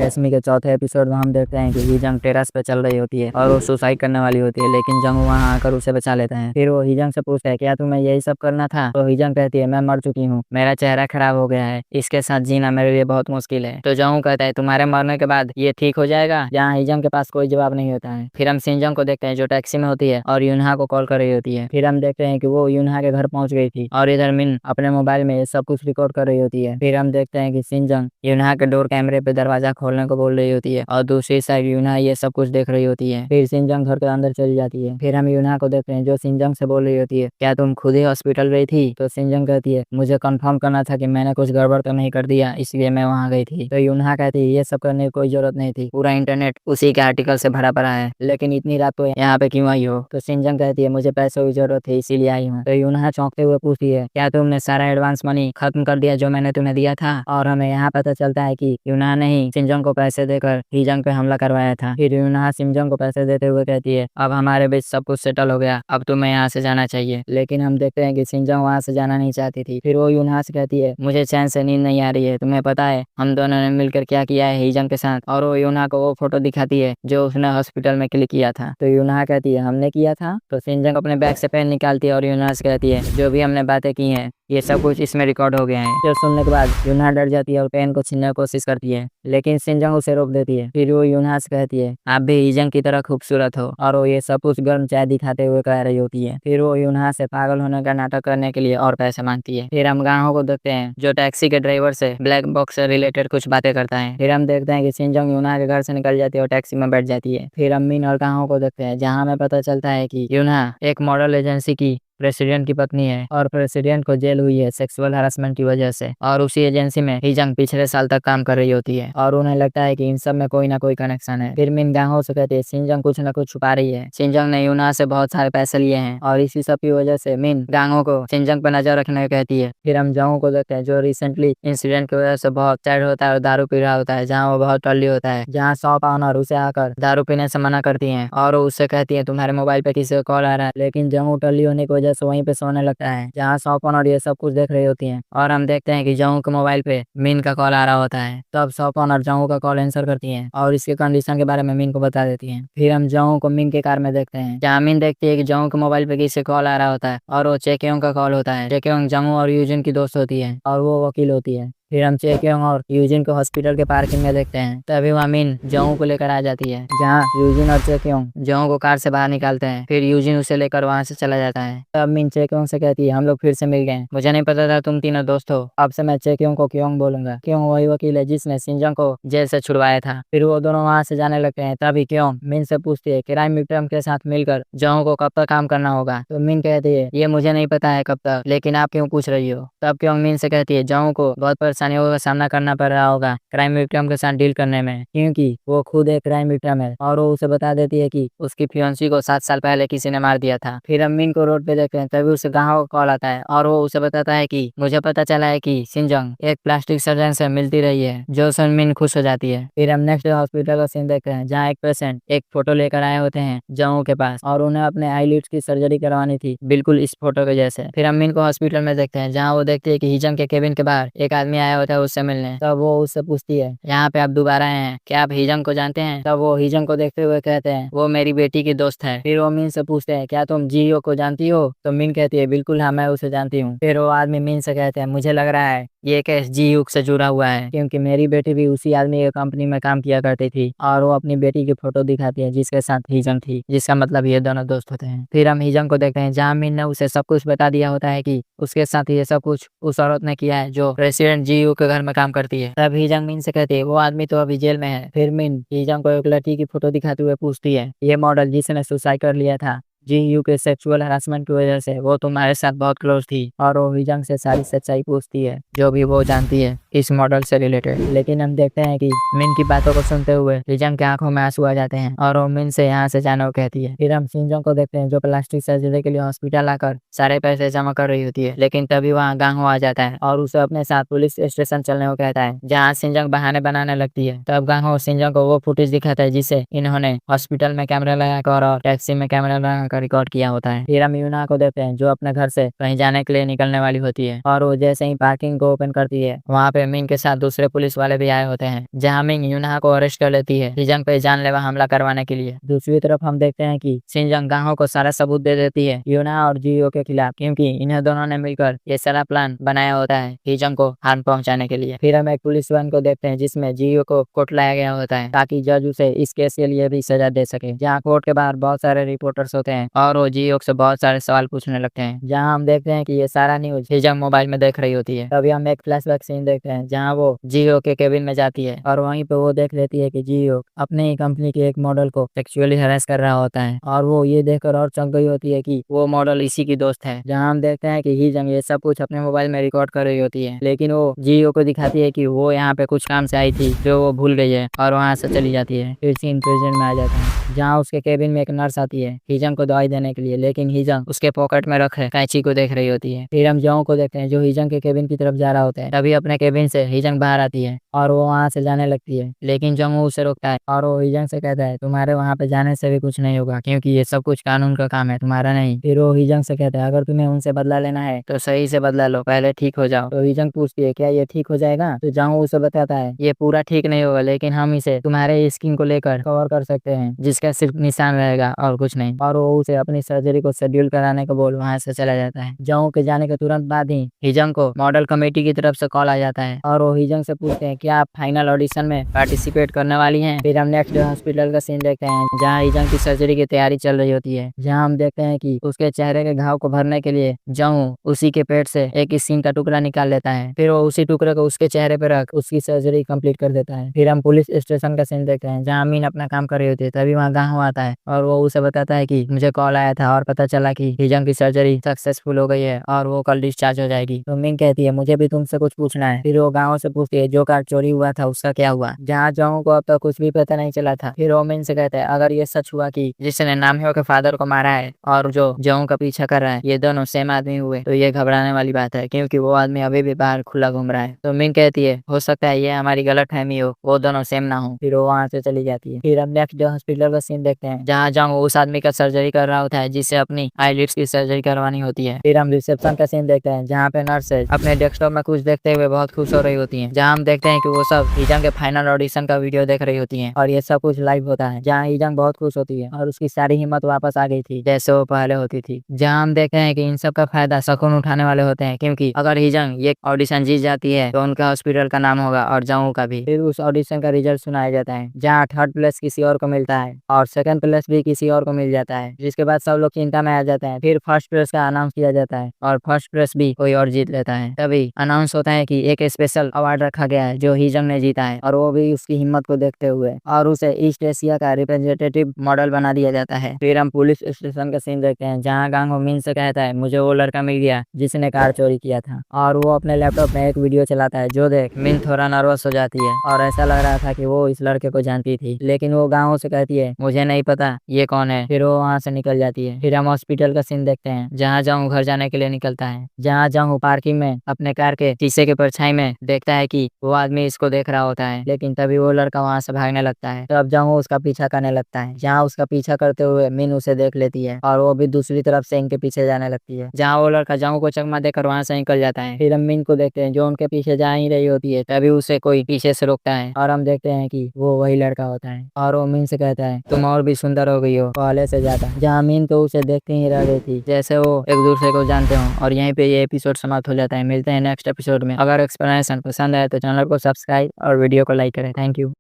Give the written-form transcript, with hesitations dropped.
एस्मी के चौथे एपिसोड में हम देखते हैं कि हिजंग टेरेस पे चल रही होती है और वो सुसाइड करने वाली होती है, लेकिन जंग वहां आकर उसे बचा लेता है। फिर वो हिजंग से पूछता है क्या तुम्हें यही सब करना था? तो हिजंग कहती है मैं मर चुकी हूँ, मेरा चेहरा खराब हो गया है, इसके साथ जीना मेरे लिए बहुत मुश्किल है। तो जंग कहता है तुम्हारे मरने के बाद ये ठीक हो जाएगा? जहाँ हिजंग के पास कोई जवाब नहीं होता है। फिर हम सिंजंग को देखते हैं जो टैक्सी में होती है और यूनहा को कॉल कर रही होती है। फिर हम देखते हैं कि वो यूनहा के घर पहुंच गई थी और इधर मिन अपने मोबाइल में ये सब कुछ रिकॉर्ड कर रही होती है। फिर हम देखते हैं कि सिंजंग यूनहा के डोर कैमरे पे दरवाजा खोलने को बोल रही होती है और दूसरी साइड यूनहा ये सब कुछ देख रही होती है। फिर सिंजंग घर के अंदर चली जाती है। फिर हम यूनहा को देखते हैं जो सिंजंग से बोल रही होती है क्या तुम खुद ही हॉस्पिटल गई थी? तो सिंजंग कहती है मुझे कंफर्म करना था कि मैंने कुछ गड़बड़ तो नहीं कर दिया, इसलिए मैं वहाँ गई थी। तो यूनहा कहती है ये सब करने की कोई जरूरत नहीं थी, पूरा इंटरनेट उसी के आर्टिकल से भरा पड़ा है, लेकिन इतनी रात को यहाँ पे क्यों आई हो? तो सिंजंग कहती है मुझे पैसों की जरूरत है इसीलिए आई हूँ। तो यूनहा चौंकते हुए पूछती है क्या तुमने सारा एडवांस मनी खत्म कर दिया जो मैंने तुम्हें दिया था? और हमें यहाँ पता चलता है कि यूनहा ने ही सिंजंग को पैसे देकर हिजंग पे हमला करवाया था। फिर यूनहा सिंजंग को पैसे देते हुए कहती है अब हमारे बीच सब कुछ सेटल हो गया, अब तुम्हें यहाँ से जाना चाहिए। लेकिन हम देखते हैं कि सिंजंग वहाँ से जाना नहीं चाहती थी। फिर वो यूनहा से कहती है मुझे चैन से नींद नहीं आ रही है, तुम्हें पता है हम दोनों ने मिलकर क्या किया है हिजंग के साथ? और वो यूनहा को वो फोटो दिखाती है जो उसने हॉस्पिटल में क्लिक किया था। तो यूनहा कहती है हमने किया था? तो सिंजंग अपने बैग से पेन निकालती है और यूनहा से कहती है जो भी हमने बातें की हैं ये सब कुछ इसमें रिकॉर्ड हो गया है। जो सुनने के बाद यूनहा डर जाती है और पेन को छीनने की कोशिश करती है, लेकिन सिंजंग उसे रोक देती है। फिर वो यूनहा से कहती है आप भी हिजंग की तरह खूबसूरत हो, और वो ये सब कुछ गर्म चाय दिखाते हुए कह रही होती है। फिर वो यूनहा से पागल होने का नाटक करने के लिए और पैसे मांगती है। फिर हम गांहो को देखते हैं जो टैक्सी के ड्राइवर से ब्लैक बॉक्स से रिलेटेड कुछ बातें करता है। फिर हम देखते हैं कि सिंजंग यूनहा के घर से निकल जाती है और टैक्सी में बैठ जाती है। फिर हम मिन और गांहो को देखते हैं जहाँ हमें पता चलता है कि यूनहा एक मॉडल एजेंसी की प्रेसिडेंट की पत्नी है और प्रेसिडेंट को जेल हुई है सेक्सुअल हरासमेंट की वजह से, और उसी एजेंसी में हिजंग पिछले साल तक काम कर रही होती है और उन्हें लगता है कि इन सब में कोई ना कोई कनेक्शन है। फिर मिन गांहो से कहते हैं सिंजंग कुछ ना कुछ छुपा रही है, सिंजंग ने यूना से बहुत सारे पैसे लिए हैं और इसी सब की वजह से मिन गांहो को सिंजंग पर नजर रखने को कहती है। फिर हम जांगो को देखते हैं जो रिसेंटली इंसिडेंट की वजह से बहुत सैड होता है और दारू पी रहा होता है, जहाँ वो बहुत टल्ली होता है, जहाँ शॉप ऑनर उसे आकर दारू पीने से मना करती है और वो उससे कहती है तुम्हारे मोबाइल पे किसी का कॉल आ रहा है, लेकिन जांगो टल्ली होने की वजह से वहीं पे सोने लगता है जहाँ शॉपन और ये सब कुछ देख रही होती हैं। और हम देखते हैं कि जंगू के मोबाइल पे मिन का कॉल आ रहा होता है, तब शॉपन और जंगू का कॉल आंसर करती हैं और इसके कंडीशन के बारे में मिन को बता देती हैं। फिर हम जंगू को मिन के कार में देखते हैं जहाँ मिन देखती है कि जंगू के मोबाइल पे किसी कॉल आ रहा होता है और वो चेक्योंग का कॉल होता है। चेक्योंग जंगू और यूजिन की दोस्त होती है और वो वकील होती है। फिर हम चेक्योंग और यूजिन को हॉस्पिटल के पार्किंग में देखते हैं, तभी वहाँ मिन जंगू को लेकर आ जाती है जहाँ यूजिन और चेक्योंग जंगू को कार से बाहर निकालते हैं। फिर यूजिन उसे लेकर वहाँ से चला जाता है। तब मिन चेक्योंग से कहती है हम लोग फिर से मिल गए, मुझे नहीं पता था तुम तीनों दोस्त हो, अब से मैं चेक्योंग को क्योंग बोलूंगा। क्योंग वही वकील है जिसने सिंजंग को जेल से छुड़वाया था। फिर वो दोनों वहाँ से जाने लगते हैं, तभी क्योंग मिन से पूछती है क्राइम विक्टिम के साथ मिलकर जंगू को कब तक काम करना होगा? तो मिन कहती है ये मुझे नहीं पता है कब तक, लेकिन आप क्यों पूछ रही हो? तब क्योंग मिन से कहती है जंगू को बहुत परेशानियों का सामना करना पड़ रहा होगा क्राइम विक्टिम के साथ डील करने में, क्योंकि वो खुद एक क्राइम विक्टिम है, और वो उसे बता देती है कि उसकी फियांसी को 7 साल पहले किसी ने मार दिया था। फिर हम मिन को रोड पे देखते हैं, तभी उसे गांव का कॉल आता है और वो उसे बताता है कि मुझे पता चला है कि सिंजंग एक प्लास्टिक सर्जन से मिलती रही है, जो सुन मिन खुश हो जाती है। फिर हम नेक्स्ट हॉस्पिटल का सीन देखते हैं जहाँ एक पेशेंट एक फोटो लेकर आए होते हैं जंगू के पास और उन्हें अपने आईलिड्स की सर्जरी करवानी थी बिल्कुल इस फोटो के जैसे। फिर हम मिन को हॉस्पिटल में देखते हैं जहाँ वो देखती है कि हिजंग के केबिन के बाहर एक आदमी आया होता है उससे मिलने। तब वो उससे पूछती है यहाँ पे आप दोबारा आए हैं, क्या आप हिजंग को जानते हैं? तब वो हिजंग को देखते हुए कहते हैं वो मेरी बेटी की दोस्त है। फिर वो मिन से पूछते हैं क्या तुम जीओ को जानती हो? तो मिन कहती है बिल्कुल हाँ मैं उसे जानती हूँ। फिर वो आदमी मिन से कहते हैं मुझे लग रहा है ये केस जीयूक से जुड़ा हुआ है, क्योंकि मेरी बेटी भी उसी आदमी की कंपनी में काम किया करती थी। और वो अपनी बेटी की फोटो दिखाती है जिसके साथ हिजंग थी, जिसका मतलब ये दोनों दोस्त होते हैं। फिर हम हिजंग को देखते हैं जहाँ मिन ने उसे सब कुछ बता दिया होता है कि उसके साथ ये सब कुछ उस औरत ने किया है जो प्रेसिडेंट जीयू के घर में काम करती है। तब हिजंग मिन से कहती है वो आदमी तो अभी जेल में है। फिर मिन हिजंग को एक लड़की की फोटो दिखाते हुए पूछती है ये मॉडल जिसने सुसाइड कर लिया था जीयू के सेक्सुअल हरासमेंट की वजह से, वो तुम्हारे साथ बहुत क्लोज थी? और वो हिजंग से सारी सच्चाई पूछती है जो भी वो जानती है इस मॉडल से रिलेटेड। लेकिन हम देखते हैं कि मिन की बातों को सुनते हुए हिजंग के आंखों में आंसू आ जाते हैं और वो मिन से यहाँ से जाने को कहती है। फिर हम सिंजंग को देखते हैं जो प्लास्टिक सर्जरी के लिए हॉस्पिटल आकर सारे पैसे जमा कर रही होती है, लेकिन तभी वहाँ गांहो आ जाता है और उसे अपने साथ पुलिस स्टेशन चलने को कहता है जहाँ सिंजंग बहाने बनाने लगती है। तब गांहो सिंजंग को वो फुटेज दिखाता है जिसे इन्होंने हॉस्पिटल में कैमरा लगाकर और टैक्सी में कैमरा लगाकर का रिकॉर्ड किया होता है। फिर हम यूना को देखते हैं जो अपने घर से कहीं जाने के लिए निकलने वाली होती है और वो जैसे ही पार्किंग को ओपन करती है वहाँ पे मिंग के साथ दूसरे पुलिस वाले भी आए होते हैं, जहाँ मिंग यूना को अरेस्ट कर लेती है हिजंग पे जानलेवा हमला करवाने के लिए। दूसरी तरफ हम देखते हैं कि शिनजंग गाहो को सारा सबूत दे देती है यूना और जियो के खिलाफ, क्योंकि इन्हें दोनों ने मिलकर ये सारा प्लान बनाया होता है हिजंग को हार्म पहुंचाने के लिए। फिर हम एक पुलिस वाहन को देखते हैं जिसमें जियो को कोर्ट लाया गया होता है ताकि जज उसे इस केस के लिए भी सजा दे सके। जहाँ कोर्ट के बाहर बहुत सारे रिपोर्टर्स होते हैं और वो जियो से बहुत सारे सवाल पूछने लगते हैं, जहाँ हम देखते हैं कि ये सारा न्यूज हिजंग मोबाइल में देख रही होती है। तभी हम एक फ्लैशबैक सीन देखते हैं जहाँ वो जियो के केबिन में जाती है और वहीं पे वो देख लेती है कि जियो अपने ही कंपनी के एक मॉडल को सेक्सुअली हरास कर रहा होता है और वो ये देखकर और चौंक गई होती है कि वो मॉडल इसी की दोस्त है। जहाँ हम देखते हैं कि हिजंग ये सब कुछ अपने मोबाइल में रिकॉर्ड कर रही होती है, लेकिन वो जियो को दिखाती है कि वो यहाँ पे कुछ काम से आई थी जो वो भूल गई है और वहाँ से चली जाती है। फिर सीन प्रेजेंट में आ जाता है जहाँ उसके केबिन में एक नर्स आती है हिजंग को दवाई देने के लिए, लेकिन हिजंग उसके पॉकेट में रखे कैंची को देख रही होती है। फिर हम जोंग को देखते हैं जो हिजंग के केबिन की तरफ जा रहा होता है। तभी अपने केबिन से हिजंग बाहर आती है और वो वहाँ से जाने लगती है, लेकिन जोंग उसे रोकता है और वो हिजंग से कहता है तुम्हारे वहाँ पे जाने से भी कुछ नहीं होगा, क्योंकि ये सब कुछ कानून का काम है, तुम्हारा नहीं। फिर वो हिजंग से कहता है अगर तुम्हें उनसे बदला लेना है तो सही से बदला लो, पहले ठीक हो जाओ। तो हिजंग पूछती है क्या ये ठीक हो जाएगा? तो जोंग उसे बताता है ये पूरा ठीक नहीं होगा, लेकिन हम इसे तुम्हारे स्किन को लेकर कवर कर सकते हैं जिसका सिर्फ निशान रहेगा और कुछ नहीं। और वो उसे अपनी सर्जरी को शेड्यूल कराने को बोल वहाँ से चला जाता है। जोंग के जाने के तुरंत बाद ही हिजंग को मॉडल कमेटी की तरफ से कॉल आ जाता है और वो हिजंग से पूछते हैं क्या आप फाइनल ऑडिशन में पार्टिसिपेट करने वाली हैं। फिर हम नेक्स्ट हॉस्पिटल का सीन देखते हैं जहाँ हिजंग की सर्जरी की तैयारी चल रही होती है, जहाँ हम देखते हैं कि उसके चेहरे के घाव को भरने के लिए जोंग उसी के पेट से एक स्किन का टुकड़ा निकाल लेता है। फिर वो उसी टुकड़े को उसके चेहरे पे रख उसकी सर्जरी कंप्लीट कर देता है। फिर हम पुलिस स्टेशन का सीन देखते हैं जहाँ मीन अपना काम कर रही होती है। तभी वहाँ गांव आता है और वो उसे बताता है कि मुझे कॉल आया था और पता चला कि हिजंग की सर्जरी सक्सेसफुल हो गई है और वो कल डिस्चार्ज हो जाएगी। तो मिंग कहती है मुझे भी तुमसे कुछ पूछना है। फिर वो गाँव से पूछती है जो कार चोरी हुआ था उसका क्या हुआ, जहाँ जोंग को अब तक कुछ भी पता नहीं चला था। फिर वो मिंग से कहता है अगर ये सच हुआ कि जिसने नामहियो के फादर को मारा है और जो जोंग का पीछा कर रहा है ये दोनों सेम आदमी हुए तो ये घबराने वाली बात है, क्योंकि वो आदमी अभी भी बाहर खुला घूम रहा है। तो मिंग कहती है हो सकता है ये हमारी गलतफहमी हो, वो दोनों सेम ना हो। फिर वो वहाँ से चली जाती है। फिर हम नेक्स्ट हॉस्पिटल का सीन देखते हैं जहाँ जोंग उस आदमी का सर्जरी कर रहा होता है जिससे अपनी आईलिड्स की सर्जरी करवानी होती है। फिर हम रिसेप्शन का सीन देखते हैं जहाँ पे नर्सेज अपने डेस्कटॉप में कुछ देखते हुए बहुत खुश हो रही होती हैं, जहाँ हम देखते हैं कि वो सब हिजंग के फाइनल ऑडिशन का वीडियो देख रही होती हैं और ये सब कुछ लाइव होता है, जहाँ हिजंग बहुत खुश होती है और उसकी सारी हिम्मत वापस आ गई थी जैसे वो पहले होती थी। जहाँ हम देखते हैं कि इन सब का फायदा शकुन उठाने वाले होते हैं, क्योंकि अगर हिजंग ये ऑडिशन जीत जाती है तो उनका हॉस्पिटल का नाम होगा और जोंग का भी। फिर उस ऑडिशन का रिजल्ट सुनाया जाता है जहाँ थर्ड प्लेस किसी और को मिलता है और सेकंड प्लेस भी किसी और को मिल जाता है, जिसके बाद सब लोग चिंता में आ जाते हैं। फिर फर्स्ट प्लेस का अनाउंस किया जाता है और फर्स्ट प्लेस भी कोई और जीत लेता है। तभी अनाउंस होता है कि एक स्पेशल अवार्ड रखा गया है जो हिजंग ने जीता है और वो भी उसकी हिम्मत को देखते हुए, और उसे ईस्ट एशिया का रिप्रेजेंटेटिव मॉडल बना दिया जाता है। फिर हम पुलिस स्टेशन का सीन देखते हैं जहाँ गांग हो मिन से कहता है मुझे वो लड़का मिल गया जिसने कार चोरी किया था, और वो अपने लैपटॉप में एक वीडियो चलाता है जो देख मिन थोड़ा नर्वस हो जाती है और ऐसा लग रहा था कि वो इस लड़के को जानती थी, लेकिन वो गाँव से कहती है मुझे नहीं पता ये कौन है। फिर वो वहाँ से निकल जाती है। फिर हम हॉस्पिटल का सीन देखते हैं जहाँ जोंग घर जाने के लिए निकलता है, जहाँ जोंग पार्किंग में अपने कार के शीशे के परछाई में देखता है कि वो आदमी इसको देख रहा होता है, लेकिन तभी वो लड़का वहाँ से भागने लगता है। तब जोंग उसका पीछा करने लगता है, जहाँ उसका पीछा करते हुए मिन उसे देख लेती है और वो भी दूसरी तरफ से इनके पीछे जाने लगती है, जहाँ वो लड़का जोंग को चकमा देकर वहाँ से निकल जाता है। फिर हम मिन को देखते हैं जो उनके पीछे जा ही रही होती है, तभी उसे कोई पीछे से रोकता है और हम देखते हैं कि वो वही लड़का होता है और वो मिन से कहता है तुम और भी सुंदर हो गई हो पहले से ज्यादा। जहाँ मिन तो उसे देखते ही रह गई थी जैसे वो एक दूसरे को जानते हो। और यहीं पे ये एपिसोड समाप्त हो जाता है। मिलते हैं नेक्स्ट एपिसोड में। अगर एक्सप्लेनेशन पसंद आए तो चैनल को सब्सक्राइब और वीडियो को लाइक करें। Thank you.